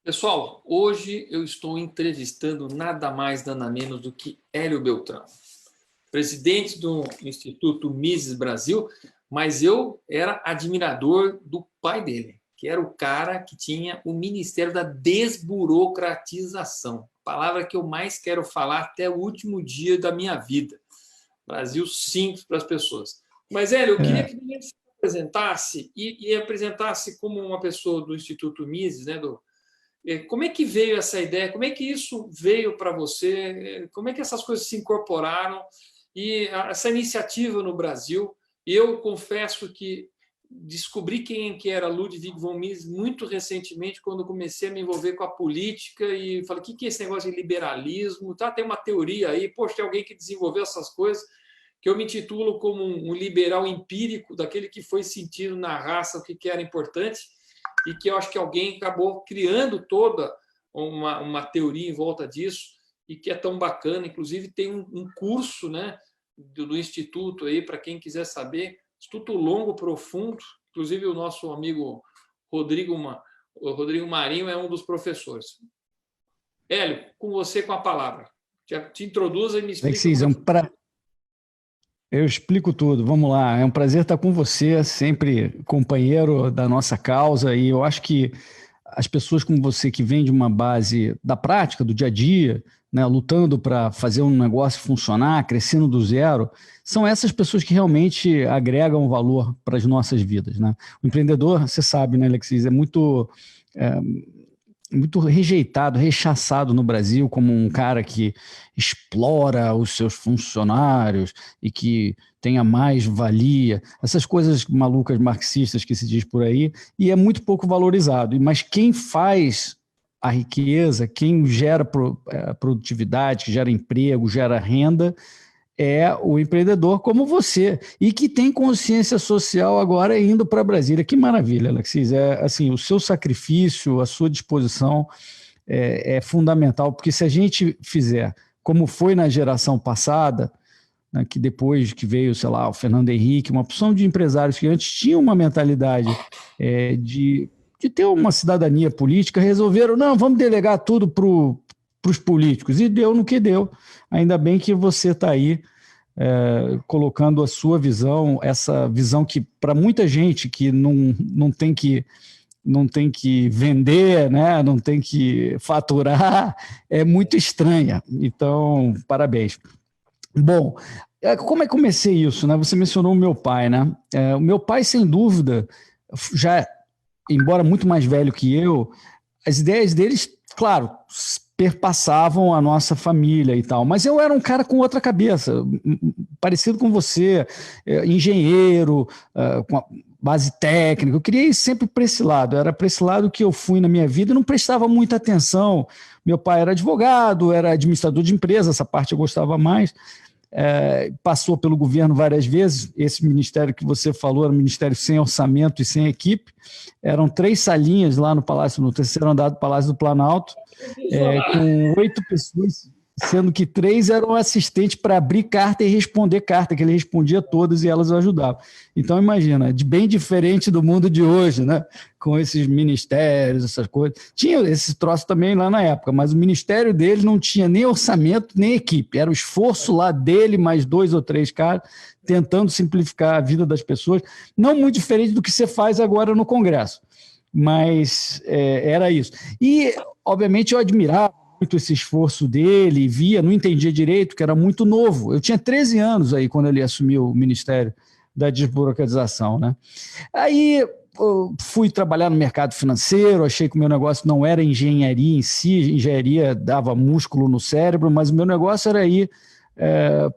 Pessoal, hoje eu estou entrevistando nada mais, nada menos do que Hélio Beltrão, presidente do Instituto Mises Brasil, mas eu era admirador do pai dele, que era o cara que tinha o Ministério da Desburocratização, palavra que eu mais quero falar até o último dia da minha vida. Brasil simples para as pessoas. Mas, Hélio, eu queria que você se apresentasse e apresentasse como uma pessoa do Instituto Mises, né, como é que veio essa ideia? Como é que isso veio para você? Como é que essas coisas se incorporaram? E essa iniciativa no Brasil, eu confesso que descobri quem que era Ludwig von Mises muito recentemente, quando comecei a me envolver com a política e falei, o que é esse negócio de liberalismo? Tá, tem uma teoria aí, poxa, tem alguém que desenvolveu essas coisas, que eu me intitulo como um liberal empírico, daquele que foi sentindo na raça o que era importante, e que eu acho que alguém acabou criando toda uma teoria em volta disso, e que é tão bacana. Inclusive, tem um curso, né, do Instituto aí, para quem quiser saber, Instituto Longo Profundo, inclusive o nosso amigo Rodrigo Marinho é um dos professores. Hélio, com você com a palavra. Te introduza e me explica. Eu explico tudo, vamos lá. É um prazer estar com você, sempre companheiro da nossa causa, e eu acho que as pessoas como você que vêm de uma base da prática, do dia a dia, né, lutando para fazer um negócio funcionar, crescendo do zero, são essas pessoas que realmente agregam valor para as nossas vidas, né? O empreendedor, você sabe, né, Alexis, é muito rejeitado, rechaçado no Brasil como um cara que explora os seus funcionários e que tenha mais valia, essas coisas malucas marxistas que se diz por aí, e é muito pouco valorizado. Mas quem faz a riqueza, quem gera produtividade, que gera emprego, gera renda, é o empreendedor como você, e que tem consciência social agora indo para Brasília. Que maravilha, Alexis. Assim, o seu sacrifício, a sua disposição é fundamental, porque se a gente fizer como foi na geração passada, né, que depois que veio, sei lá, o Fernando Henrique, uma opção de empresários que antes tinham uma mentalidade de ter uma cidadania política, resolveram, não, vamos delegar tudo para os políticos, e deu no que deu. Ainda bem que você está aí colocando a sua visão, essa visão que para muita gente que não tem que vender, né? Não tem que faturar, é muito estranha. Então, parabéns. Bom, como é que comecei isso, né? Você mencionou o meu pai, né? O meu pai, sem dúvida, já, embora muito mais velho que eu, as ideias deles, claro, perpassavam a nossa família e tal, mas eu era um cara com outra cabeça, parecido com você, engenheiro, com a base técnica. Eu queria ir sempre para esse lado, era para esse lado que eu fui na minha vida e não prestava muita atenção. Meu pai era advogado, era administrador de empresa, essa parte eu gostava mais. Passou pelo governo várias vezes. Esse ministério que você falou era um ministério sem orçamento e sem equipe. Eram 3 salinhas lá no Palácio, no terceiro andar do Palácio do Planalto, com 8 pessoas, sendo que 3 eram assistentes para abrir carta e responder carta, que ele respondia todas e elas o ajudavam. Então, imagina, bem diferente do mundo de hoje, né? Com esses ministérios, essas coisas. Tinha esse troço também lá na época, mas o ministério dele não tinha nem orçamento, nem equipe. Era o esforço lá dele, mais 2 ou 3 caras, tentando simplificar a vida das pessoas. Não muito diferente do que você faz agora no Congresso, mas era isso. E, obviamente, eu admirava muito esse esforço dele, via, não entendia direito, que era muito novo. Eu tinha 13 anos aí quando ele assumiu o Ministério da Desburocratização, né? Aí eu fui trabalhar no mercado financeiro, achei que o meu negócio não era engenharia em si, engenharia dava músculo no cérebro, mas o meu negócio era ir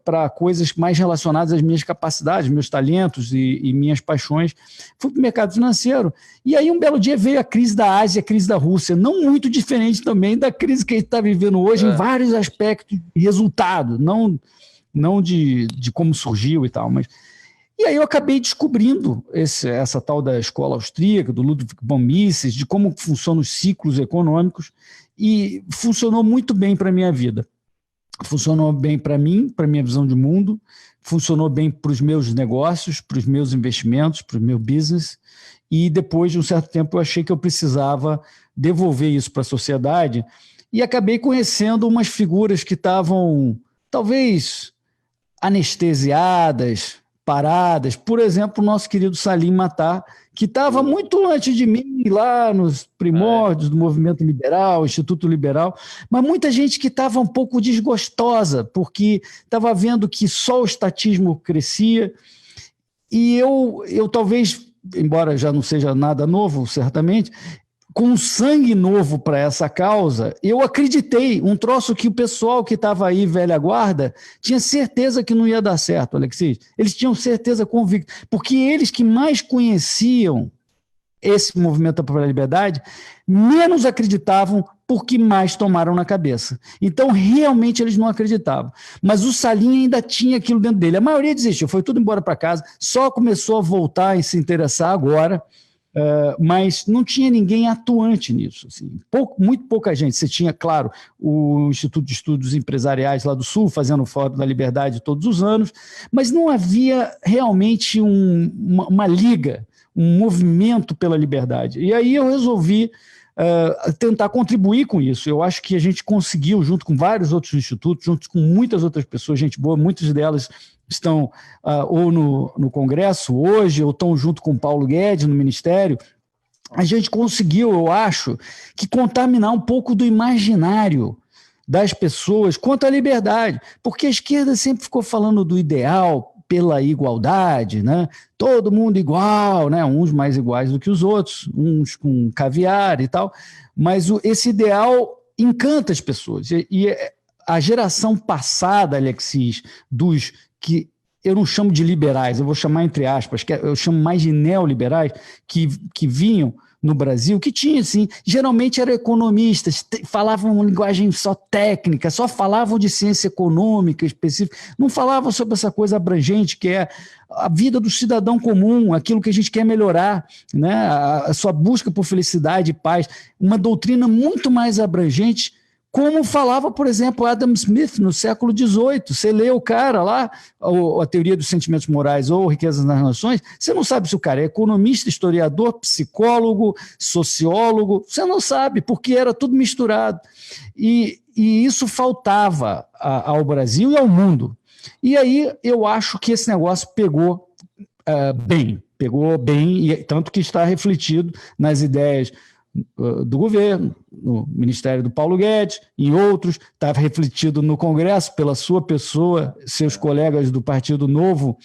para coisas mais relacionadas às minhas capacidades, meus talentos e minhas paixões. Fui para o mercado financeiro. E aí, um belo dia, veio a crise da Ásia, a crise da Rússia, não muito diferente também da crise que a gente está vivendo hoje, em vários aspectos de resultado, não de como surgiu e tal, mas... E aí eu acabei descobrindo essa tal da escola austríaca, do Ludwig von Mises, de como funcionam os ciclos econômicos, e funcionou muito bem para a minha vida. Funcionou bem para mim, para a minha visão de mundo, funcionou bem para os meus negócios, para os meus investimentos, para o meu business, e depois de um certo tempo eu achei que eu precisava devolver isso para a sociedade, e acabei conhecendo umas figuras que estavam, talvez, anestesiadas, paradas. Por exemplo, o nosso querido Salim Matar, que estava muito antes de mim, lá nos primórdios do movimento liberal, Instituto Liberal, mas muita gente que estava um pouco desgostosa, porque estava vendo que só o estatismo crescia, e eu talvez, embora já não seja nada novo, certamente, com um sangue novo para essa causa, eu acreditei, um troço que o pessoal que estava aí, velha guarda, tinha certeza que não ia dar certo, Alexis. Eles tinham certeza convicta, porque eles que mais conheciam esse movimento pela liberdade, menos acreditavam porque mais tomaram na cabeça. Então, realmente, eles não acreditavam. Mas o Salim ainda tinha aquilo dentro dele. A maioria desistiu, foi tudo embora para casa, só começou a voltar e se interessar agora, mas não tinha ninguém atuante nisso. Assim. Muito pouca gente. Você tinha, claro, o Instituto de Estudos Empresariais lá do Sul, fazendo o Fórum da Liberdade todos os anos, mas não havia realmente uma liga, um movimento pela liberdade. E aí eu resolvi tentar contribuir com isso. Eu acho que a gente conseguiu, junto com vários outros institutos, junto com muitas outras pessoas, gente boa, muitas delas estão ou no Congresso hoje, ou estão junto com o Paulo Guedes no Ministério, a gente conseguiu, eu acho, que contaminar um pouco do imaginário das pessoas quanto à liberdade, porque a esquerda sempre ficou falando do ideal pela igualdade, né? Todo mundo igual, né? Uns mais iguais do que os outros, uns com caviar e tal, mas esse ideal encanta as pessoas, e a geração passada, Alexis, dos que eu não chamo de liberais, eu vou chamar entre aspas, que eu chamo mais de neoliberais, que vinham no Brasil, que tinha, assim, geralmente eram economistas, falavam uma linguagem só técnica, só falavam de ciência econômica específica, não falavam sobre essa coisa abrangente que é a vida do cidadão comum, aquilo que a gente quer melhorar, né? A sua busca por felicidade e paz, uma doutrina muito mais abrangente, como falava, por exemplo, Adam Smith no século XVIII. Você lê o cara lá, a teoria dos sentimentos morais ou riquezas nas nações, você não sabe se o cara é economista, historiador, psicólogo, sociólogo, você não sabe, porque era tudo misturado. E isso faltava ao Brasil e ao mundo. E aí eu acho que esse negócio pegou bem, e tanto que está refletido nas ideias do governo, no Ministério do Paulo Guedes, em outros, estava refletido no Congresso pela sua pessoa, seus colegas do Partido Novo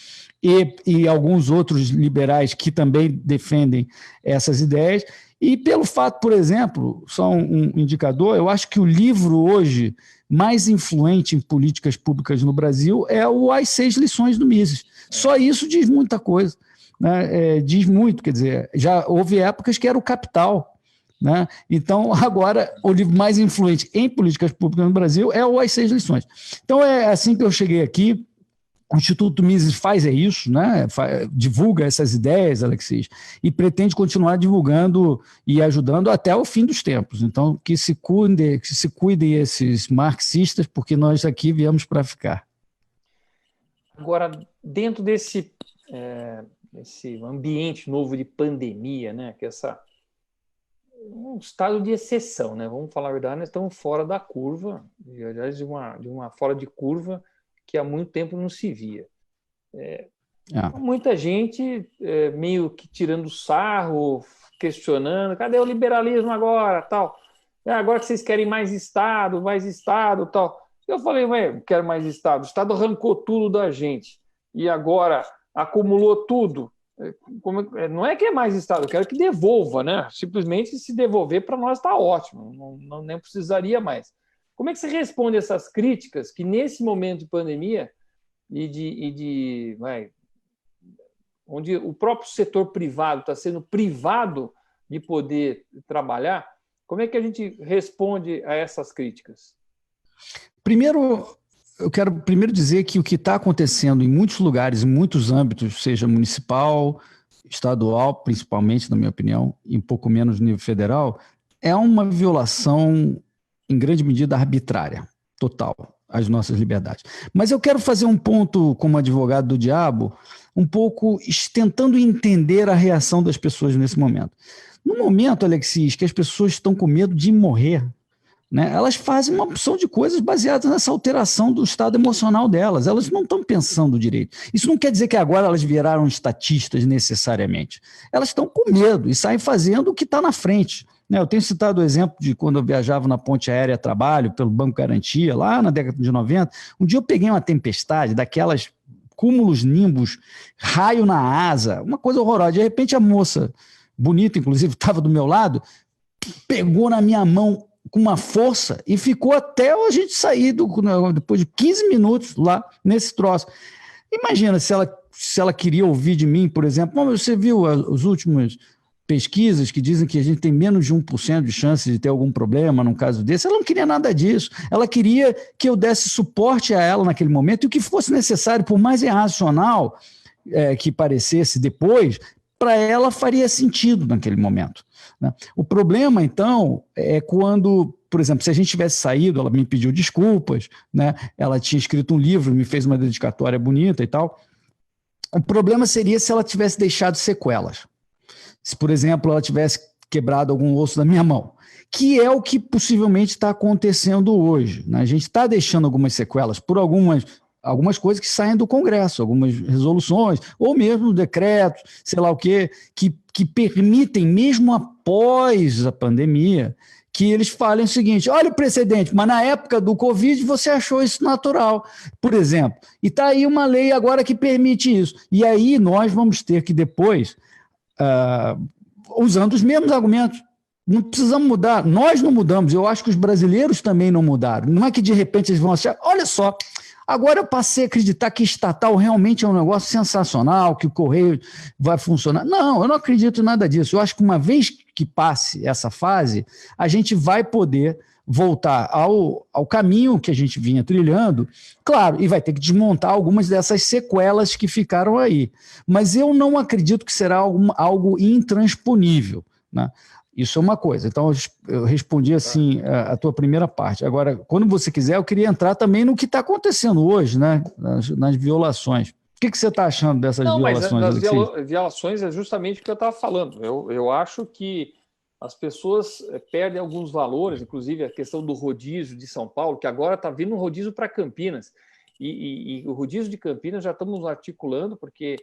e alguns outros liberais que também defendem essas ideias, e pelo fato, por exemplo, só um indicador, eu acho que o livro hoje mais influente em políticas públicas no Brasil é o As 6 Lições do Mises. Só isso diz muita coisa, né? Diz muito, quer dizer, já houve épocas que era o Capital, né? Então, agora, o livro mais influente em políticas públicas no Brasil é o As 6 Lições. Então, é assim que eu cheguei aqui. O Instituto Mises faz isso, né? Divulga essas ideias, Alexis, e pretende continuar divulgando e ajudando até o fim dos tempos. Então, que se cuidem esses marxistas, porque nós aqui viemos para ficar. Agora, dentro desse ambiente novo de pandemia, né? Que um estado de exceção, né? Vamos falar a verdade, nós estamos fora da curva, aliás, de uma fora de curva que há muito tempo não se via. Muita gente meio que tirando sarro, questionando, cadê o liberalismo agora, tal? Agora que vocês querem mais Estado, tal. Eu falei, eu quero mais Estado. O Estado arrancou tudo da gente e agora acumulou tudo. Não é que é mais Estado, eu quero que devolva, né? Simplesmente se devolver para nós está ótimo, não nem precisaria mais. Como é que você responde essas críticas que nesse momento de pandemia onde o próprio setor privado está sendo privado de poder trabalhar, como é que a gente responde a essas críticas? Eu quero primeiro dizer que o que está acontecendo em muitos lugares, em muitos âmbitos, seja municipal, estadual, principalmente, na minha opinião, e um pouco menos no nível federal, é uma violação, em grande medida, arbitrária, total, às nossas liberdades. Mas eu quero fazer um ponto, como advogado do diabo, um pouco tentando entender a reação das pessoas nesse momento. No momento, Alexis, que as pessoas estão com medo de morrer, né, elas fazem uma opção de coisas baseadas nessa alteração do estado emocional delas. Elas não estão pensando direito. Isso não quer dizer que agora elas viraram estatistas necessariamente. Elas estão com medo e saem fazendo o que está na frente. Né, eu tenho citado o exemplo de quando eu viajava na ponte aérea a trabalho, pelo Banco Garantia, lá na década de 90. Um dia eu peguei uma tempestade, daquelas cúmulos nimbus, raio na asa, uma coisa horrorosa. De repente a moça, bonita inclusive, estava do meu lado, pegou na minha mão com uma força e ficou até a gente sair, depois de 15 minutos lá nesse troço. Imagina se ela queria ouvir de mim, por exemplo, você viu as últimas pesquisas que dizem que a gente tem menos de 1% de chance de ter algum problema num caso desse. Ela não queria nada disso. Ela queria que eu desse suporte a ela naquele momento e o que fosse necessário, por mais irracional que parecesse depois, para ela faria sentido naquele momento. Né? O problema, então, é quando, por exemplo, se a gente tivesse saído, ela me pediu desculpas, né? Ela tinha escrito um livro, me fez uma dedicatória bonita e tal. O problema seria se ela tivesse deixado sequelas. Se, por exemplo, ela tivesse quebrado algum osso da minha mão, que é o que possivelmente está acontecendo hoje. Né? A gente está deixando algumas sequelas por algumas coisas que saem do Congresso, algumas resoluções, ou mesmo decretos, sei lá o quê, que permitem, mesmo após a pandemia, que eles falem o seguinte: olha o precedente, mas na época do Covid você achou isso natural, por exemplo. E está aí uma lei agora que permite isso. E aí nós vamos ter que depois, usando os mesmos argumentos, não precisamos mudar. Nós não mudamos, eu acho que os brasileiros também não mudaram. Não é que de repente eles vão achar, olha só, agora eu passei a acreditar que estatal realmente é um negócio sensacional, que o Correio vai funcionar. Não, eu não acredito em nada disso. Eu acho que uma vez que passe essa fase, a gente vai poder voltar ao caminho que a gente vinha trilhando, claro, e vai ter que desmontar algumas dessas sequelas que ficaram aí. Mas eu não acredito que será algo intransponível, né? Isso é uma coisa. Então, eu respondi assim a tua primeira parte. Agora, quando você quiser, eu queria entrar também no que está acontecendo hoje, né? Nas violações. O que você está achando dessas violações? Não, mas das violações é justamente o que eu estava falando. Eu acho que as pessoas perdem alguns valores, inclusive a questão do rodízio de São Paulo, que agora está vindo um rodízio para Campinas. E o rodízio de Campinas já estamos articulando, porque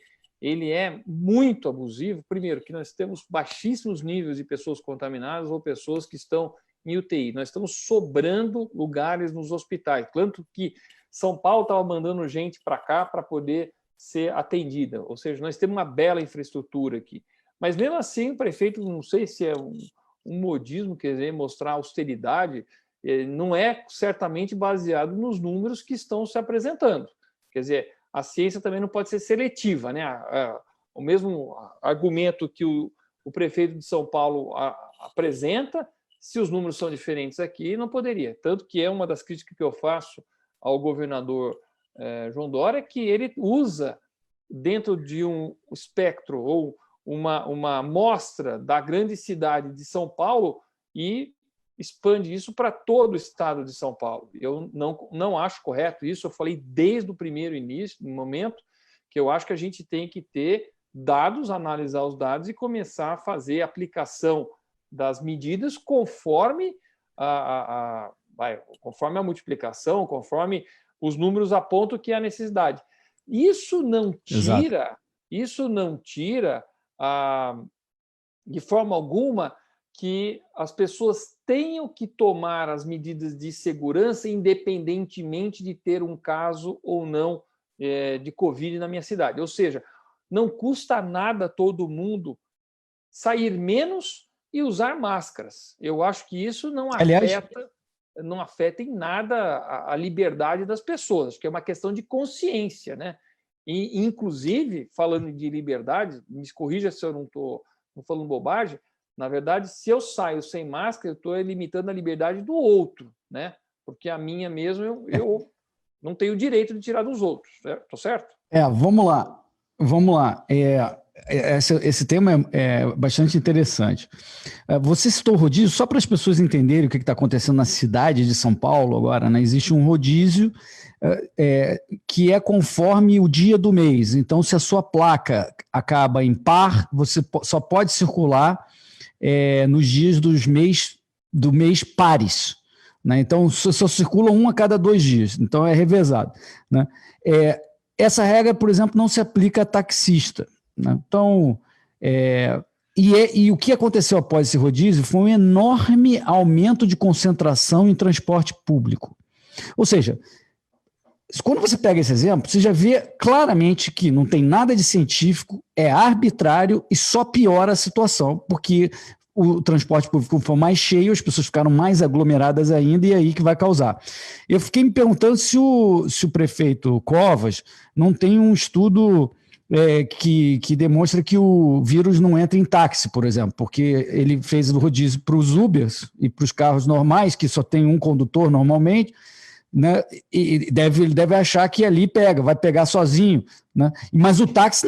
ele é muito abusivo. Primeiro, que nós temos baixíssimos níveis de pessoas contaminadas ou pessoas que estão em UTI. Nós estamos sobrando lugares nos hospitais. Tanto que São Paulo estava mandando gente para cá para poder ser atendida. Ou seja, nós temos uma bela infraestrutura aqui. Mas, mesmo assim, o prefeito, não sei se é um modismo, quer dizer, mostrar austeridade, não é certamente baseado nos números que estão se apresentando. Quer dizer, a ciência também não pode ser seletiva, né? O mesmo argumento que o prefeito de São Paulo apresenta, se os números são diferentes aqui, não poderia. Tanto que é uma das críticas que eu faço ao governador João Dória, que ele usa, dentro de um espectro ou uma amostra da grande cidade de São Paulo, e expande isso para todo o estado de São Paulo. Eu não acho correto isso. Eu falei desde o primeiro início, no momento, que eu acho que a gente tem que ter dados, analisar os dados e começar a fazer a aplicação das medidas conforme conforme a multiplicação, conforme os números apontam que há necessidade. Isso não tira de forma alguma que as pessoas tenham que tomar as medidas de segurança independentemente de ter um caso ou não de Covid na minha cidade. Ou seja, não custa nada todo mundo sair menos e usar máscaras. Eu acho que isso não afeta em nada a liberdade das pessoas. Acho que é uma questão de consciência, né? E, inclusive, falando de liberdade, me corrija se eu não estou falando bobagem, na verdade, se eu saio sem máscara, eu estou limitando a liberdade do outro, né? Porque a minha mesmo, eu não tenho o direito de tirar dos outros. Estou certo? Vamos lá. Esse tema é bastante interessante. Você citou o rodízio, só para as pessoas entenderem o que está acontecendo na cidade de São Paulo agora, né? Existe um rodízio que é conforme o dia do mês. Então, se a sua placa acaba em par, você só pode circular nos dias do mês pares, né? Então, só circula um a cada 2 dias, então é revezado, né? Essa regra, por exemplo, não se aplica a taxista, né? Então, e o que aconteceu após esse rodízio foi um enorme aumento de concentração em transporte público. Ou seja, quando você pega esse exemplo, você já vê claramente que não tem nada de científico, é arbitrário e só piora a situação, porque o transporte público foi mais cheio, as pessoas ficaram mais aglomeradas ainda, e é aí que vai causar. Eu fiquei me perguntando se o prefeito Covas não tem um estudo que demonstra que o vírus não entra em táxi, por exemplo, porque ele fez o rodízio para os Ubers e para os carros normais, que só tem um condutor normalmente, né? E ele deve achar que ali vai pegar sozinho, né? Mas o táxi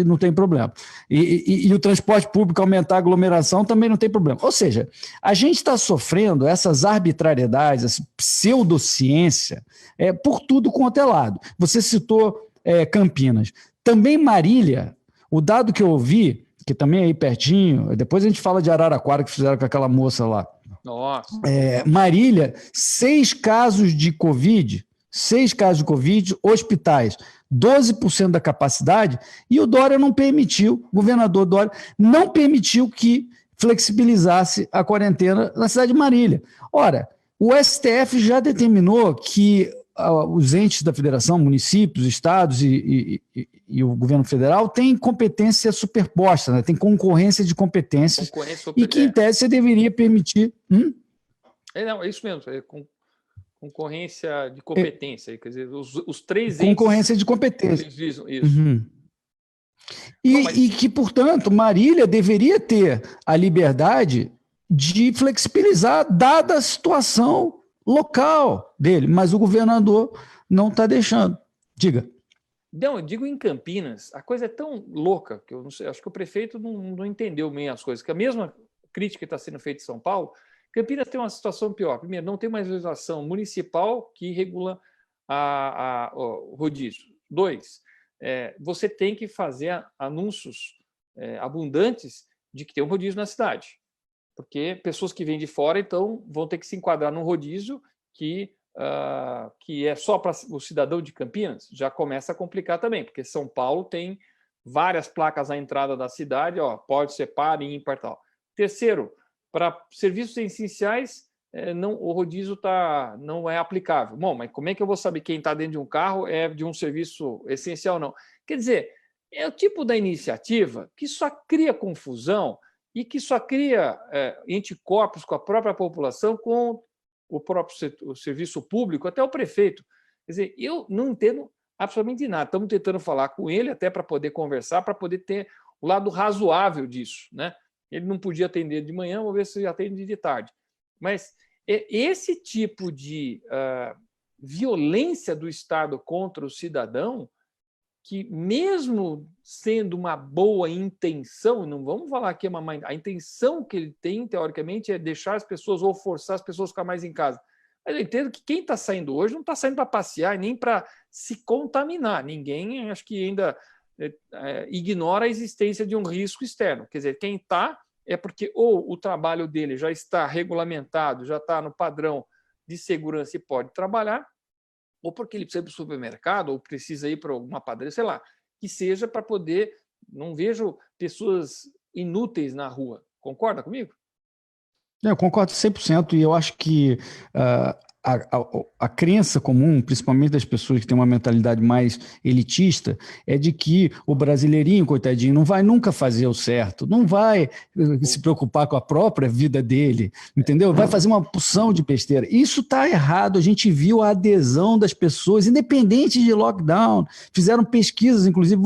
não tem problema. E o transporte público aumentar a aglomeração também não tem problema. Ou seja, a gente está sofrendo essas arbitrariedades, essa pseudociência, por tudo quanto é lado. Você citou Campinas. Também Marília, o dado que eu ouvi, que também é aí pertinho, depois a gente fala de Araraquara, que fizeram com aquela moça lá. Nossa. Marília, 6 casos de Covid, hospitais, 12% da capacidade, e o Dória não permitiu, o governador Dória não permitiu que flexibilizasse a quarentena na cidade de Marília. Ora, o STF já determinou que os entes da federação, municípios, estados e o governo federal têm competência superposta, né? Tem concorrência de competências, e que, em tese, você deveria permitir... Não, é isso mesmo, concorrência de competência, quer dizer, os 3 entes... Concorrência de competência. Isso. Uhum. E que, portanto, Marília deveria ter a liberdade de flexibilizar, dada a situação local dele, mas o governador não está deixando. Diga. Não, eu digo em Campinas, a coisa é tão louca que eu não sei, acho que o prefeito não entendeu bem as coisas, que a mesma crítica que está sendo feita em São Paulo, Campinas tem uma situação pior. Primeiro, não tem uma legislação municipal que regula o rodízio. 2, você tem que fazer anúncios abundantes de que tem um rodízio na cidade, porque pessoas que vêm de fora, então, vão ter que se enquadrar num rodízio que é só para o cidadão de Campinas. Já começa a complicar também, porque São Paulo tem várias placas à entrada da cidade, pode ser par, ímpar e tal. 3º, para serviços essenciais, o rodízio não é aplicável. Bom, mas como é que eu vou saber quem está dentro de um carro é de um serviço essencial ou não? Quer dizer, é o tipo da iniciativa que só cria confusão e que só cria anticorpos com a própria população, com o próprio o serviço público, até o prefeito. Quer dizer, eu não entendo absolutamente nada. Estamos tentando falar com ele até para poder conversar, para poder ter o lado razoável disso, né? Ele não podia atender de manhã, vamos ver se atende de tarde. Mas esse tipo de violência do Estado contra o cidadão, que mesmo sendo uma boa intenção, não vamos falar que é uma má, a intenção que ele tem, teoricamente, é deixar as pessoas ou forçar as pessoas a ficar mais em casa. Mas eu entendo que quem está saindo hoje não está saindo para passear nem para se contaminar. Ninguém, acho que ainda ignora a existência de um risco externo. Quer dizer, quem está é porque ou o trabalho dele já está regulamentado, já está no padrão de segurança e pode trabalhar, ou porque ele precisa ir para o supermercado, ou precisa ir para alguma padaria, sei lá, que seja para poder... Não vejo pessoas inúteis na rua. Concorda comigo? Eu concordo 100%, e eu acho que a crença comum, principalmente das pessoas que têm uma mentalidade mais elitista, é de que o brasileirinho, coitadinho, não vai nunca fazer o certo, não vai se preocupar com a própria vida dele, entendeu? Vai fazer uma porção de besteira. Isso está errado, a gente viu a adesão das pessoas, independente de lockdown, fizeram pesquisas, inclusive,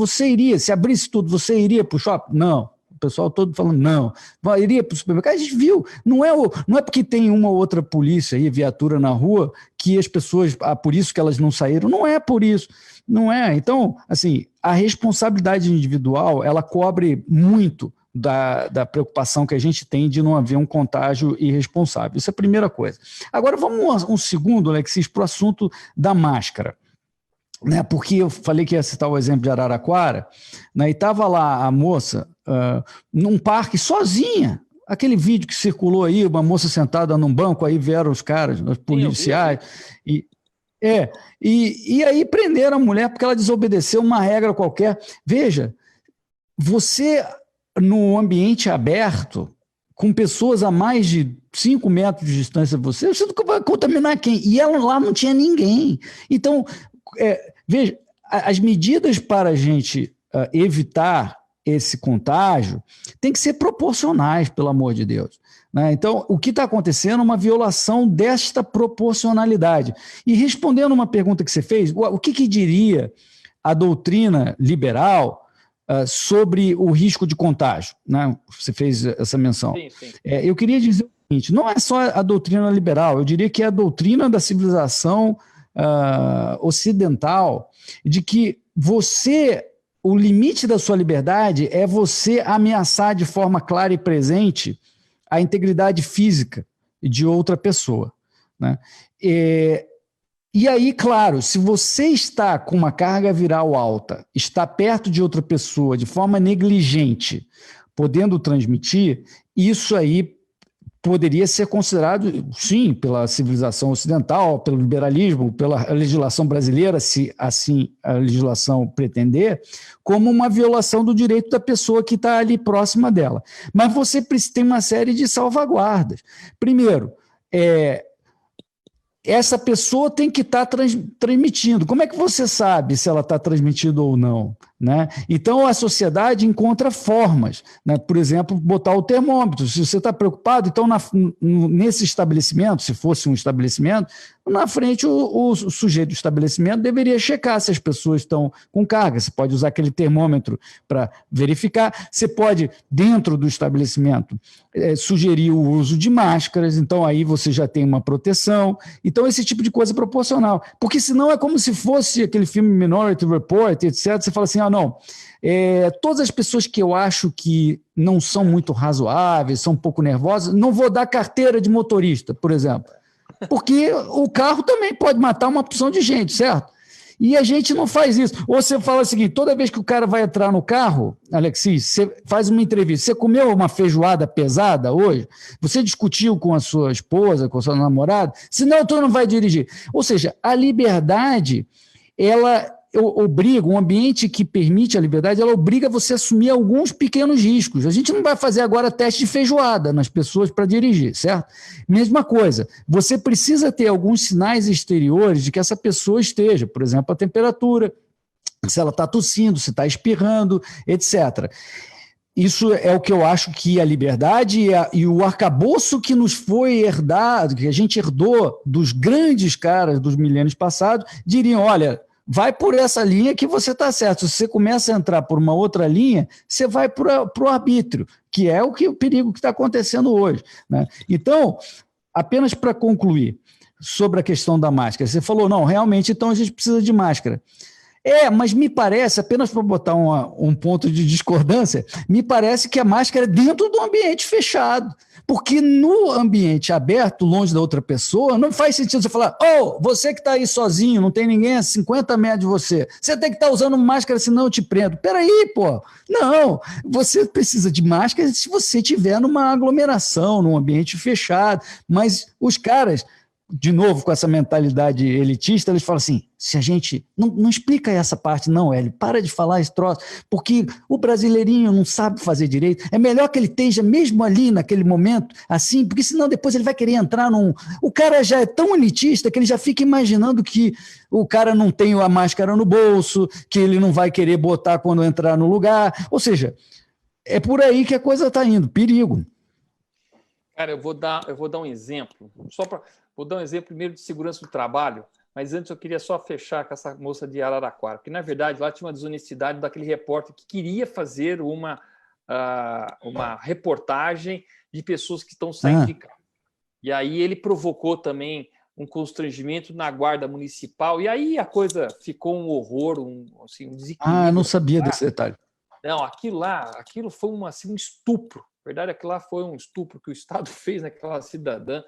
se abrisse tudo, você iria para o shopping? Não. O pessoal todo falando, não, iria para o supermercado. A gente viu, não é porque tem uma ou outra polícia aí, viatura na rua, que as pessoas, por isso que elas não saíram. Não é por isso, não é. Então, assim, a responsabilidade individual, ela cobre muito da preocupação que a gente tem de não haver um contágio irresponsável. Isso é a primeira coisa. Agora, vamos um segundo, Alexis, para o assunto da máscara. Né, porque eu falei que ia citar o exemplo de Araraquara, né, e estava lá a moça num parque sozinha, aquele vídeo que circulou aí, uma moça sentada num banco, aí vieram os caras, os policiais, e aí prenderam a mulher porque ela desobedeceu uma regra qualquer. Veja, você, no ambiente aberto, com pessoas a mais de 5 metros de distância de você vai contaminar quem? E ela lá não tinha ninguém. Então, veja, as medidas para a gente evitar esse contágio tem que ser proporcionais, pelo amor de Deus. Né? Então, o que está acontecendo é uma violação desta proporcionalidade. E respondendo uma pergunta que você fez, o que diria a doutrina liberal sobre o risco de contágio, né? Você fez essa menção. Sim. Eu queria dizer o seguinte, não é só a doutrina liberal, eu diria que é a doutrina da civilização ocidental, de que o limite da sua liberdade é você ameaçar de forma clara e presente a integridade física de outra pessoa. Né? E aí, claro, se você está com uma carga viral alta, está perto de outra pessoa de forma negligente, podendo transmitir, isso aí poderia ser considerado, sim, pela civilização ocidental, pelo liberalismo, pela legislação brasileira, se assim a legislação pretender, como uma violação do direito da pessoa que está ali próxima dela. Mas você tem uma série de salvaguardas. Primeiro, essa pessoa tem que estar transmitindo. Como é que você sabe se ela está transmitindo ou não? Né? Então, a sociedade encontra formas, né? Por exemplo, botar o termômetro. Se você está preocupado, então, nesse estabelecimento, se fosse um estabelecimento, na frente o sujeito do estabelecimento deveria checar se as pessoas estão com carga. Você pode usar aquele termômetro para verificar. Você pode, dentro do estabelecimento, sugerir o uso de máscaras, então aí você já tem uma proteção. Então, esse tipo de coisa é proporcional. Porque senão é como se fosse aquele filme Minority Report, etc. Você fala assim, não, todas as pessoas que eu acho que não são muito razoáveis, são um pouco nervosas, não vou dar carteira de motorista, por exemplo. Porque o carro também pode matar uma porção de gente, certo? E a gente não faz isso. Ou você fala o seguinte, toda vez que o cara vai entrar no carro, Alexis, você faz uma entrevista, você comeu uma feijoada pesada hoje? Você discutiu com a sua esposa, com a sua namorada? Senão tu não vai dirigir. Ou seja, a liberdade, ela obriga, um ambiente que permite a liberdade, ela obriga você a assumir alguns pequenos riscos. A gente não vai fazer agora teste de feijoada nas pessoas para dirigir, certo? Mesma coisa, você precisa ter alguns sinais exteriores de que essa pessoa esteja, por exemplo, a temperatura, se ela está tossindo, se está espirrando, etc. Isso é o que eu acho que a liberdade e o arcabouço que nos foi herdado, que a gente herdou dos grandes caras dos milênios passados, diriam, olha, vai por essa linha que você está certo. Se você começa a entrar por uma outra linha, você vai para o arbítrio, que é o perigo que está acontecendo hoje. Né? Então, apenas para concluir sobre a questão da máscara, você falou, não, realmente, então a gente precisa de máscara. Mas me parece, apenas para botar um ponto de discordância, me parece que a máscara é dentro do ambiente fechado. Porque no ambiente aberto, longe da outra pessoa, não faz sentido você falar, você que está aí sozinho, não tem ninguém a 50 metros de você, você tem que estar usando máscara, senão eu te prendo. Peraí, pô, não, você precisa de máscara se você estiver numa aglomeração, num ambiente fechado, mas os caras, de novo, com essa mentalidade elitista, eles falam assim, se a gente... Não explica essa parte não, Hélio, para de falar esse troço, porque o brasileirinho não sabe fazer direito, é melhor que ele esteja mesmo ali naquele momento, assim, porque senão depois ele vai querer entrar num... O cara já é tão elitista que ele já fica imaginando que o cara não tem a máscara no bolso, que ele não vai querer botar quando entrar no lugar, ou seja, é por aí que a coisa está indo, perigo. Cara, eu vou dar um exemplo, vou dar um exemplo primeiro de segurança do trabalho, mas antes eu queria só fechar com essa moça de Araraquara, porque, na verdade, lá tinha uma desonestidade daquele repórter que queria fazer uma reportagem de pessoas que estão saindo de casa. E aí ele provocou também um constrangimento na guarda municipal, e aí a coisa ficou um horror, um desequilíbrio. Não sabia desse detalhe. Não, aquilo foi um estupro. Na verdade, aquilo lá foi um estupro que o Estado fez naquela cidadã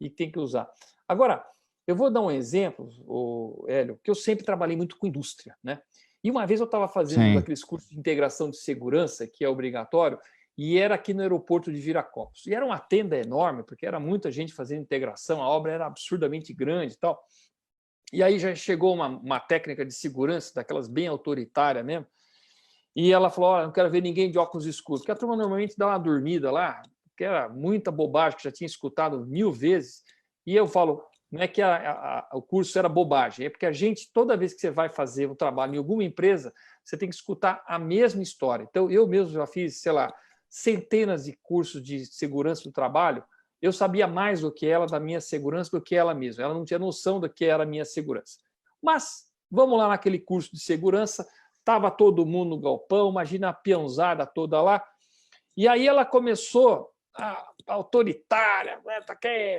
e tem que usar. Agora, eu vou dar um exemplo, Hélio, que eu sempre trabalhei muito com indústria, né? E uma vez eu estava fazendo aqueles cursos de integração de segurança, que é obrigatório, e era aqui no aeroporto de Viracopos. E era uma tenda enorme, porque era muita gente fazendo integração, a obra era absurdamente grande e tal. E aí já chegou uma técnica de segurança, daquelas bem autoritária mesmo, e ela falou, olha, não quero ver ninguém de óculos escuros, porque a turma normalmente dá uma dormida lá, que era muita bobagem, que já tinha escutado 1000 vezes, e eu falo, não é que o curso era bobagem, é porque a gente, toda vez que você vai fazer um trabalho em alguma empresa, você tem que escutar a mesma história. Então, eu mesmo já fiz, sei lá, centenas de cursos de segurança do trabalho, eu sabia mais do que ela da minha segurança do que ela mesma. Ela não tinha noção do que era a minha segurança. Mas, vamos lá naquele curso de segurança, estava todo mundo no galpão, imagina a peãozada toda lá, e aí ela começou autoritária,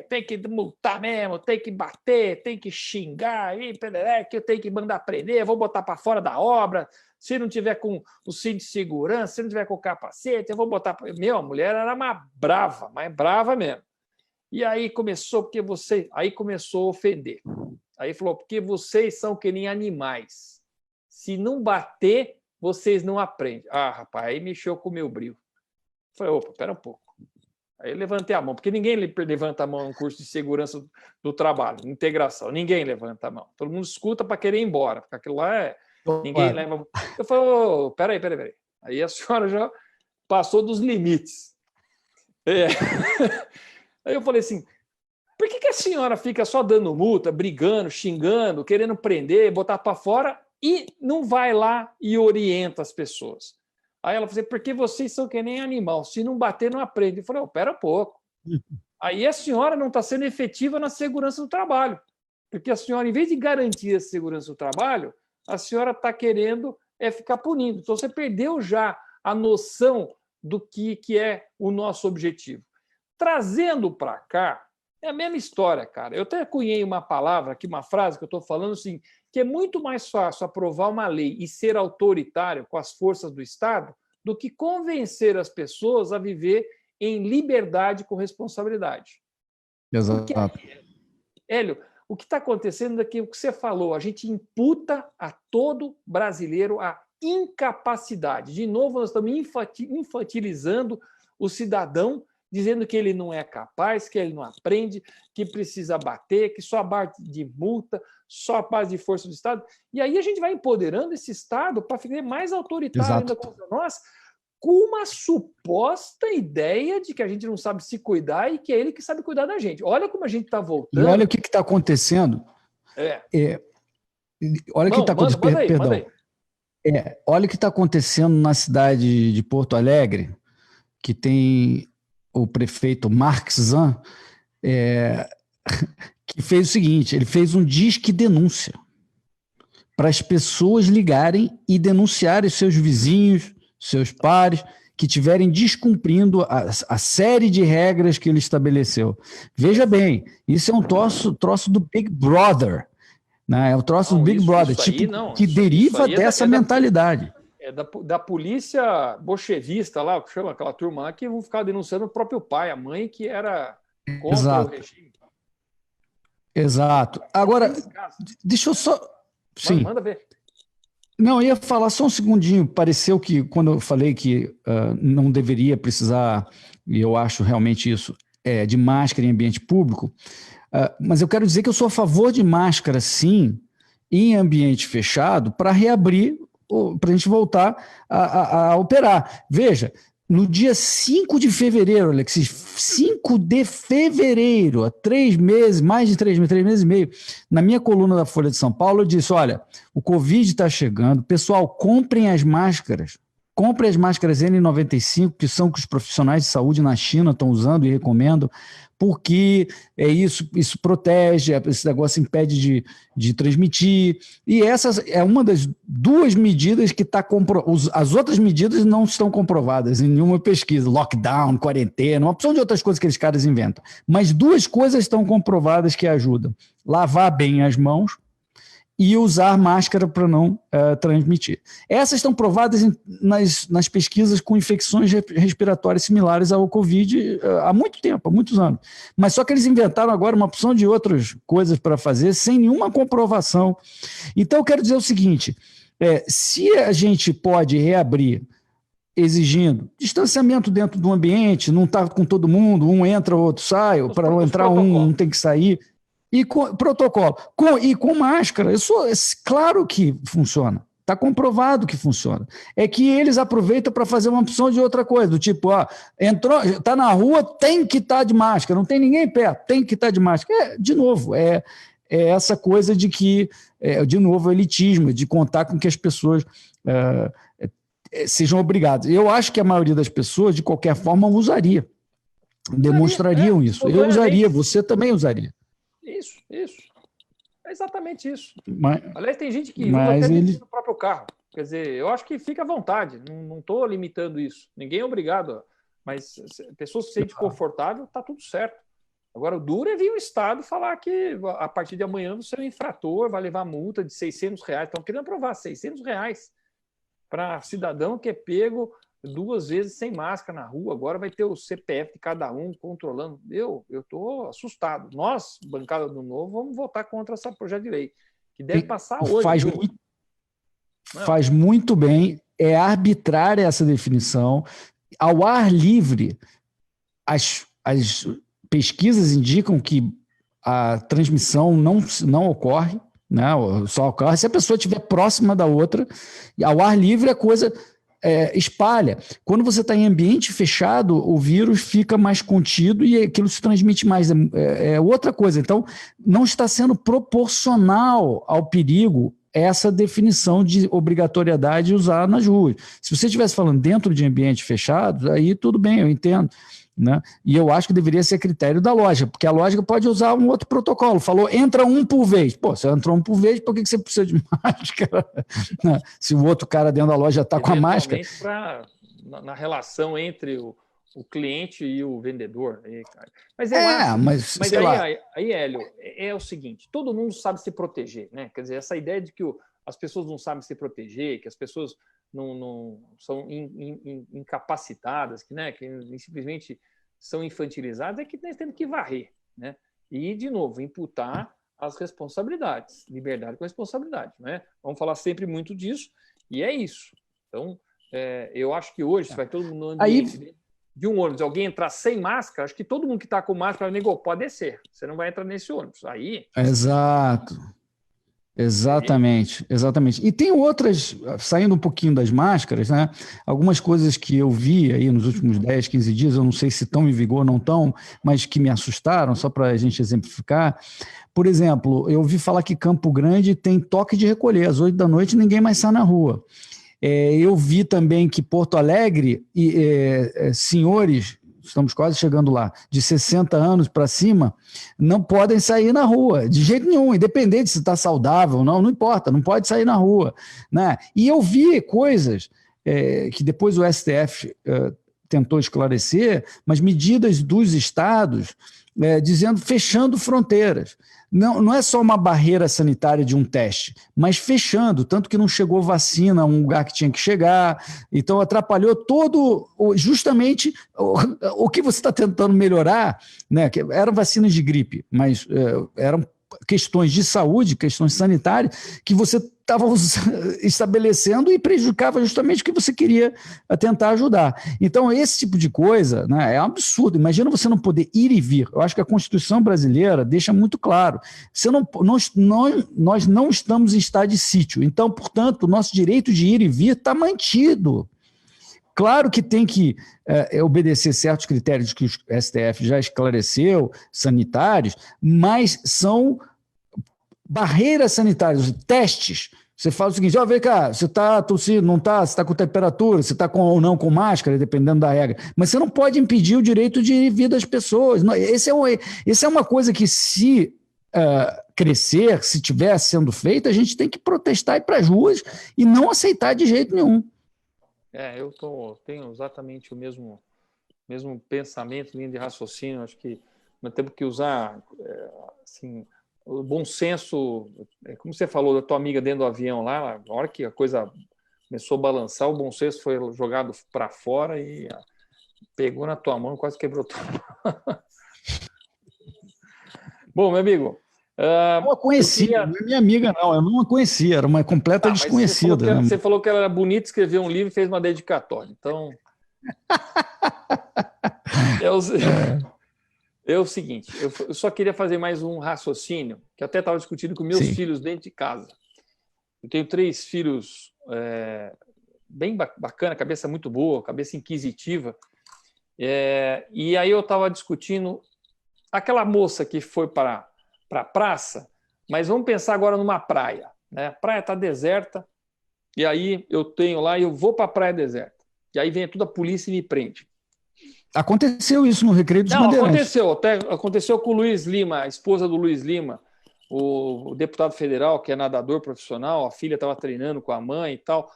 tem que multar mesmo, tem que bater, tem que xingar, que eu tenho que mandar prender, vou botar para fora da obra, se não tiver com o cinto de segurança, se não tiver com o capacete, eu vou botar... Meu, a mulher era uma brava, mas brava mesmo. E aí começou, aí começou a ofender. Aí falou, porque vocês são que nem animais. Se não bater, vocês não aprendem. Ah, rapaz, aí mexeu com o meu brilho. Falei, opa, espera um pouco. Aí eu levantei a mão, porque ninguém levanta a mão no curso de segurança do trabalho, integração. Ninguém levanta a mão. Todo mundo escuta para querer ir embora, porque aquilo lá é... Ninguém leva... Eu falei, oh, peraí. Aí a senhora já passou dos limites. Aí eu falei assim, por que a senhora fica só dando multa, brigando, xingando, querendo prender, botar para fora e não vai lá e orienta as pessoas? Aí ela falou assim, porque vocês são que nem animal, se não bater, não aprende. Eu falei, pera um pouco. Aí a senhora não está sendo efetiva na segurança do trabalho, porque a senhora, em vez de garantir a segurança do trabalho, a senhora está querendo ficar punindo. Então, você perdeu já a noção do que é o nosso objetivo. Trazendo para cá, é a mesma história, cara. Eu até cunhei uma palavra aqui, uma frase que eu estou falando assim, que é muito mais fácil aprovar uma lei e ser autoritário com as forças do Estado do que convencer as pessoas a viver em liberdade com responsabilidade. Exato. Porque, Hélio, o que está acontecendo é que o que você falou, a gente imputa a todo brasileiro a incapacidade. De novo, nós estamos infantilizando o cidadão, dizendo que ele não é capaz, que ele não aprende, que precisa bater, que só a base de multa, só a base de força do Estado. E aí a gente vai empoderando esse Estado para ficar mais autoritário ainda contra nós, com uma suposta ideia de que a gente não sabe se cuidar e que é ele que sabe cuidar da gente. Olha como a gente está voltando. E olha o que está acontecendo. Olha o que está acontecendo. Perdão. Olha o que está acontecendo na cidade de Porto Alegre, que tem o prefeito Marques Zan, que fez o seguinte, ele fez um disque denúncia para as pessoas ligarem e denunciarem seus vizinhos, seus pares, que estiverem descumprindo a série de regras que ele estabeleceu. Veja bem, isso é um troço do Big Brother, né? É um troço do Big Brother, que deriva dessa mentalidade. Da polícia bolchevista lá, que chama aquela turma lá, que vão ficar denunciando o próprio pai, a mãe, que era contra o regime. Exato. Agora, deixa eu só... Sim. Manda ver. Não, eu ia falar só um segundinho. Pareceu que, quando eu falei que não deveria precisar, e eu acho realmente isso, de máscara em ambiente público, mas eu quero dizer que eu sou a favor de máscara, sim, em ambiente fechado, para reabrir, para a gente voltar a operar. Veja, no dia 5 de fevereiro, Alexis, 5 de fevereiro, há 3 meses, mais de 3 meses e meio, na minha coluna da Folha de São Paulo, eu disse, olha, o Covid está chegando, pessoal, comprem as máscaras N95, que são que os profissionais de saúde na China estão usando e recomendam, porque isso protege, esse negócio impede de transmitir, e essa é uma das 2 medidas que está comprovada. As outras medidas não estão comprovadas em nenhuma pesquisa, lockdown, quarentena, uma opção de outras coisas que esses caras inventam, mas 2 coisas estão comprovadas que ajudam: lavar bem as mãos e usar máscara para não transmitir. Essas estão provadas nas pesquisas com infecções respiratórias similares ao Covid há muito tempo, há muitos anos. Mas só que eles inventaram agora uma opção de outras coisas para fazer sem nenhuma comprovação. Então, eu quero dizer o seguinte, se a gente pode reabrir exigindo distanciamento dentro do ambiente, não está com todo mundo, um entra, o outro sai, para não entrar um tem que sair. E com protocolo. Com máscara, claro que funciona. Está comprovado que funciona. É que eles aproveitam para fazer uma opção de outra coisa, do tipo, entrou, está na rua, tem que estar de máscara, não tem ninguém perto, tem que estar de máscara. De novo, é essa coisa de que, de novo, elitismo, de contar com que as pessoas sejam obrigadas. Eu acho que a maioria das pessoas, de qualquer forma, usaria. Demonstrariam isso. Eu usaria, você também usaria. Isso. É exatamente isso. Aliás, tem gente que usa até no próprio carro. Quer dizer, eu acho que fica à vontade. Não estou limitando isso. Ninguém é obrigado. Mas pessoas se sentem confortável, está tudo certo. Agora, o duro é vir o Estado falar que a partir de amanhã você é um infrator, vai levar multa de R$600. Estão querendo aprovar R$600 para cidadão que é pego 2 vezes sem máscara na rua. Agora vai ter o CPF de cada um controlando. Eu estou assustado. Nós, bancada do Novo, vamos votar contra esse projeto de lei, que deve passar hoje. Faz muito bem. É arbitrária essa definição. Ao ar livre, as pesquisas indicam que a transmissão não ocorre, né? Só ocorre se a pessoa estiver próxima da outra. E ao ar livre a coisa espalha. Quando você está em ambiente fechado, o vírus fica mais contido e aquilo se transmite mais. É outra coisa. Então, não está sendo proporcional ao perigo essa definição de obrigatoriedade de usar nas ruas. Se você estivesse falando dentro de ambientes fechados, aí tudo bem, eu entendo. Né? E eu acho que deveria ser critério da loja, porque a loja pode usar um outro protocolo. Falou, entra um por vez. Pô, se entrou um por vez, por que você precisa de máscara? Se o outro cara dentro da loja está com a máscara. Na relação entre o cliente e o vendedor. Mas aí, Hélio, é o seguinte, todo mundo sabe se proteger, né? Quer dizer, essa ideia de que as pessoas não sabem se proteger, que as pessoas não são incapacitadas, que simplesmente são infantilizadas, é que nós temos que varrer, né? E, de novo, imputar as responsabilidades, liberdade com responsabilidade, né? Vamos falar sempre muito disso, e é isso. Então, eu acho que hoje, se vai todo mundo no ambiente de um ônibus, alguém entrar sem máscara, acho que todo mundo que está com máscara pode descer. Você não vai entrar nesse ônibus. Aí... Exato. Exatamente. E tem outras, saindo um pouquinho das máscaras, né? Algumas coisas que eu vi aí nos últimos 10, 15 dias, eu não sei se estão em vigor ou não estão, mas que me assustaram, só para a gente exemplificar. Por exemplo, eu ouvi falar que Campo Grande tem toque de recolher, às 8 da noite ninguém mais sai na rua. Eu vi também que Porto Alegre, senhores, estamos quase chegando lá, de 60 anos para cima, não podem sair na rua, de jeito nenhum, independente se está saudável ou não importa, não pode sair na rua. Né? E eu vi coisas que depois o STF tentou esclarecer, mas medidas dos estados dizendo, fechando fronteiras. Não é só uma barreira sanitária de um teste, mas fechando, tanto que não chegou vacina a um lugar que tinha que chegar, então atrapalhou todo, justamente o que você está tentando melhorar, né, que eram vacinas de gripe, mas eram questões de saúde, questões sanitárias, que você estava estabelecendo e prejudicava justamente o que você queria tentar ajudar. Então, esse tipo de coisa, né, é um absurdo. Imagina você não poder ir e vir. Eu acho que a Constituição brasileira deixa muito claro. Nós não estamos em estado de sítio. Então, portanto, o nosso direito de ir e vir está mantido. Claro que tem que obedecer certos critérios que o STF já esclareceu, sanitários, mas são barreiras sanitárias, testes. Você fala o seguinte, vem cá, você está tossindo, não está, você está com temperatura, você está ou não com máscara, dependendo da regra. Mas você não pode impedir o direito de ir e vir das pessoas. Esse é uma coisa que, se crescer, se estiver sendo feita, a gente tem que protestar e ir para as ruas e não aceitar de jeito nenhum. Eu tenho exatamente o mesmo pensamento, linha de raciocínio. Acho que nós temos que usar o bom senso, como você falou da tua amiga dentro do avião lá, na hora que a coisa começou a balançar, o bom senso foi jogado para fora e pegou na tua mão e quase quebrou tua mão. Bom, meu amigo, Eu a conhecia, não é minha amiga, não. Eu não a conhecia, era uma completa desconhecida. Você falou que ela era bonita, escreveu um livro e fez uma dedicatória. Então. É o seguinte, eu só queria fazer mais um raciocínio, que até estava discutindo com meus filhos dentro de casa. Eu tenho 3 filhos bem bacana, cabeça muito boa, cabeça inquisitiva. E aí eu estava discutindo aquela moça que foi para a praça, mas vamos pensar agora numa praia. Né? A praia está deserta, e aí eu tenho lá, eu vou para a praia deserta. E aí vem toda a polícia e me prende. Aconteceu isso no Recreio dos Bandeirantes. Aconteceu com o Luiz Lima, a esposa do Luiz Lima, o deputado federal, que é nadador profissional, a filha estava treinando com a mãe e tal,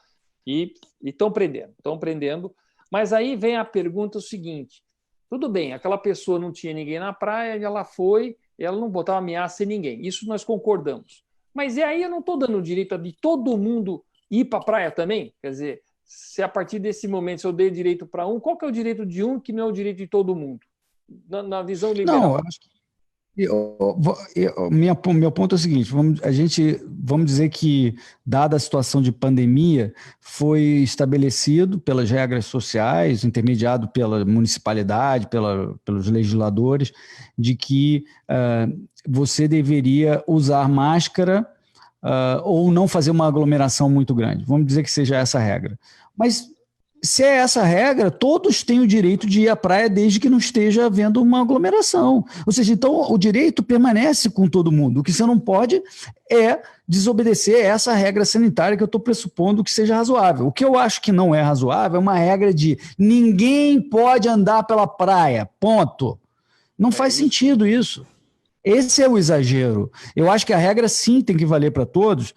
e estão prendendo. Mas aí vem a pergunta o seguinte, tudo bem, aquela pessoa não tinha ninguém na praia, ela foi, ela não botava ameaça em ninguém, isso nós concordamos. Mas e aí eu não estou dando o direito de todo mundo ir para a praia também? Quer dizer, se a partir desse momento se eu dei direito para um, qual que é o direito de um que não é o direito de todo mundo? Na visão liberal. Não, eu acho que meu ponto é o seguinte, vamos dizer que, dada a situação de pandemia, foi estabelecido pelas regras sociais, intermediado pela municipalidade, pelos legisladores, de que você deveria usar máscara ou não fazer uma aglomeração muito grande. Vamos dizer que seja essa a regra. Mas se é essa a regra, todos têm o direito de ir à praia desde que não esteja havendo uma aglomeração. Ou seja, então o direito permanece com todo mundo. O que você não pode é desobedecer essa regra sanitária que eu estou pressupondo que seja razoável. O que eu acho que não é razoável é uma regra de ninguém pode andar pela praia, ponto. Não faz sentido isso. Esse é o exagero. Eu acho que a regra sim tem que valer para todos.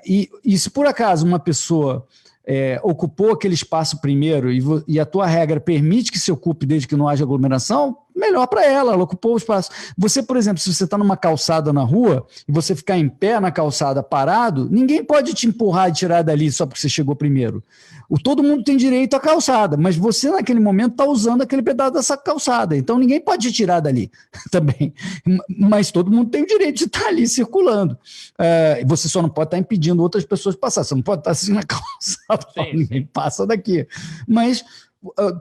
E se por acaso uma pessoa ocupou aquele espaço primeiro e a tua regra permite que se ocupe desde que não haja aglomeração, melhor para ela ocupou o espaço. Você, por exemplo, se você está numa calçada na rua e você ficar em pé na calçada parado, ninguém pode te empurrar e tirar dali só porque você chegou primeiro. Todo mundo tem direito à calçada, mas você naquele momento está usando aquele pedaço dessa calçada, então ninguém pode te tirar dali também. Mas todo mundo tem o direito de estar ali circulando. Você só não pode estar impedindo outras pessoas de passar, você não pode estar assim na calçada, ninguém passa daqui. Mas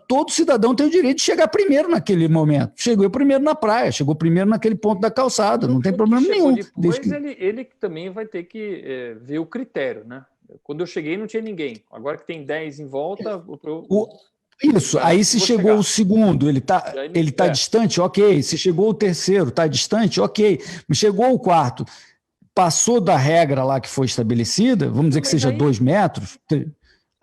todo cidadão tem o direito de chegar primeiro naquele momento. Chegou primeiro na praia, chegou primeiro naquele ponto da calçada, não tem problema nenhum. Depois ele também vai ter que ver o critério, né? Quando eu cheguei não tinha ninguém. Agora que tem 10 em volta... Isso, aí se chegou o segundo, ele tá distante, ok. Se chegou o terceiro, está distante, ok. Mas chegou o quarto, passou da regra lá que foi estabelecida, vamos dizer que seja 2 metros,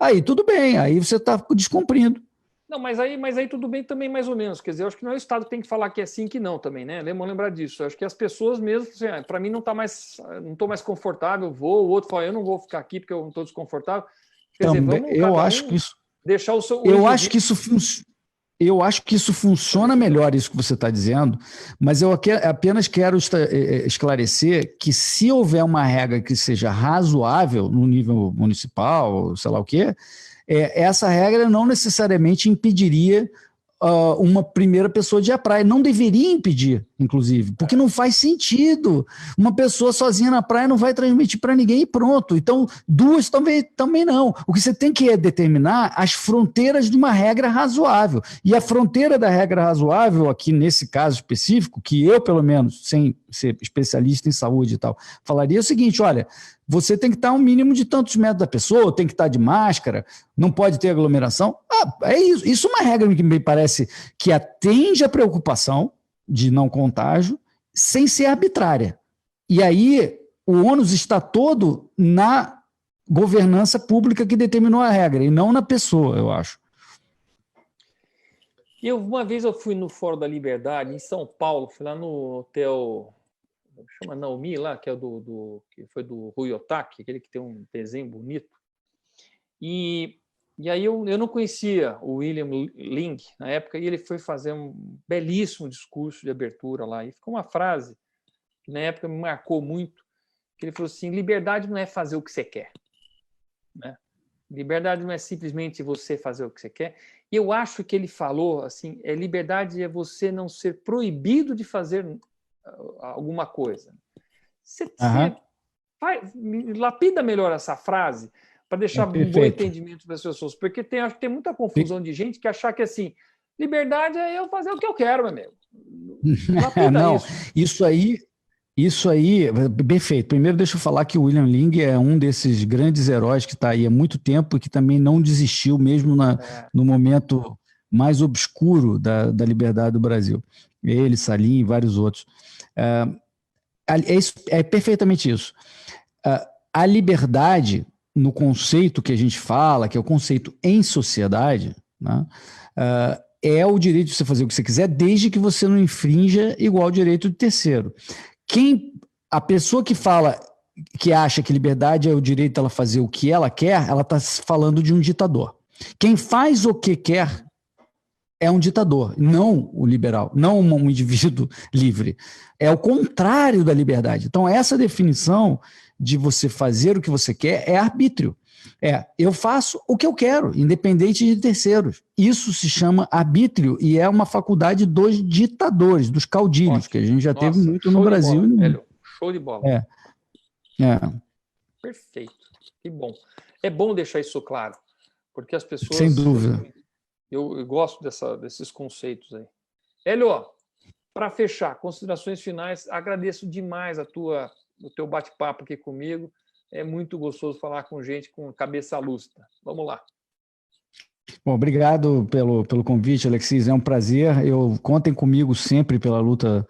aí tudo bem, aí você está descumprindo. Não, mas aí tudo bem também, mais ou menos. Quer dizer, eu acho que não é o Estado que tem que falar que é sim que não também, né? Lembrar disso. Eu acho que as pessoas mesmo, assim, para mim não estou mais confortável, o outro fala, eu não vou ficar aqui porque eu não estou desconfortável. Quer dizer, vamos eu acho que isso deixar o seu... Eu acho que isso funciona melhor, isso que você está dizendo, mas eu apenas quero esclarecer que se houver uma regra que seja razoável no nível municipal, sei lá o quê, essa regra não necessariamente impediria uma primeira pessoa de ir à praia. Não deveria impedir, inclusive, porque não faz sentido. Uma pessoa sozinha na praia não vai transmitir para ninguém e pronto. Então, 2 também não. O que você tem que determinar as fronteiras de uma regra razoável. E a fronteira da regra razoável, aqui nesse caso específico, que eu, pelo menos, sem ser especialista em saúde e tal, falaria o seguinte, olha, você tem que estar a um mínimo de tantos metros da pessoa, tem que estar de máscara, não pode ter aglomeração. É isso. Isso é uma regra que me parece que atende à preocupação de não contágio, sem ser arbitrária. E aí o ônus está todo na governança pública que determinou a regra, e não na pessoa, eu acho. Uma vez eu fui no Fórum da Liberdade, em São Paulo, fui lá no hotel... chama Naomi lá, que é que foi do Rui Otaki, aquele que tem um desenho bonito. E aí eu não conhecia o William Ling na época, e ele foi fazer um belíssimo discurso de abertura lá. E ficou uma frase que na época me marcou muito, que ele falou assim, liberdade não é fazer o que você quer. Né? Liberdade não é simplesmente você fazer o que você quer. E eu acho que ele falou assim, liberdade é você não ser proibido de fazer alguma coisa. Você lapida melhor essa frase para deixar um bom entendimento para as pessoas, porque acho que tem muita confusão de gente que achar que assim, liberdade é eu fazer o que eu quero, meu amigo. Não, isso aí, perfeito. Primeiro, deixa eu falar que o William Ling é um desses grandes heróis que está aí há muito tempo e que também não desistiu, mesmo no momento mais obscuro da liberdade do Brasil. Ele, Salim e vários outros. É perfeitamente isso. A liberdade, no conceito que a gente fala, que é o conceito em sociedade, né, é o direito de você fazer o que você quiser, desde que você não infrinja igual direito de terceiro. A pessoa que fala, que acha que liberdade é o direito dela fazer o que ela quer, ela está falando de um ditador. Quem faz o que quer é um ditador, não o liberal, não um indivíduo livre. É o contrário da liberdade. Então, essa definição de você fazer o que você quer é arbítrio. Eu faço o que eu quero, independente de terceiros. Isso se chama arbítrio e é uma faculdade dos ditadores, dos caudilhos, que a gente já teve muito no Brasil. Show de bola. Perfeito. Que bom. É bom deixar isso claro, porque as pessoas... Sem dúvida. Eu gosto desses conceitos aí. Hélio, para fechar, considerações finais, agradeço demais o teu bate-papo aqui comigo. É muito gostoso falar com gente com cabeça lúcida. Vamos lá. Bom, obrigado pelo convite, Alexis. É um prazer. Contem comigo sempre pela luta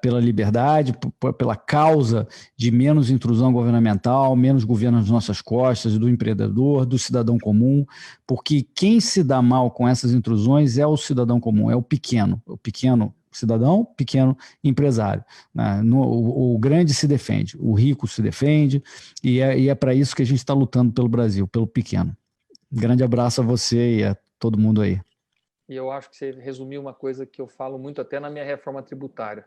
pela liberdade, pela causa de menos intrusão governamental, menos governo nas nossas costas, do empreendedor, do cidadão comum, porque quem se dá mal com essas intrusões é o cidadão comum, é o pequeno cidadão, pequeno empresário. Né? O grande se defende, o rico se defende, e é para isso que a gente está lutando pelo Brasil, pelo pequeno. Um grande abraço a você e a todo mundo aí. E eu acho que você resumiu uma coisa que eu falo muito até na minha reforma tributária.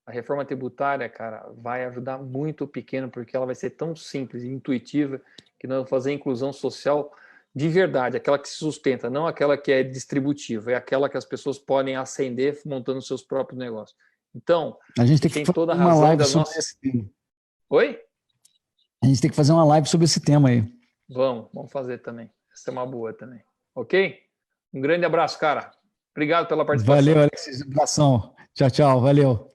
A reforma tributária, cara, vai ajudar muito o pequeno, porque ela vai ser tão simples e intuitiva que nós vamos fazer inclusão social de verdade, aquela que se sustenta, não aquela que é distributiva, é aquela que as pessoas podem ascender montando seus próprios negócios. Então, a gente tem que toda a fazer uma razão live da sobre nossa... esse tema. Oi? A gente tem que fazer uma live sobre esse tema aí. Vamos fazer também. Essa é uma boa também. Ok? Um grande abraço, cara. Obrigado pela participação. Valeu, Alexis. Um abração. Tchau, tchau. Valeu.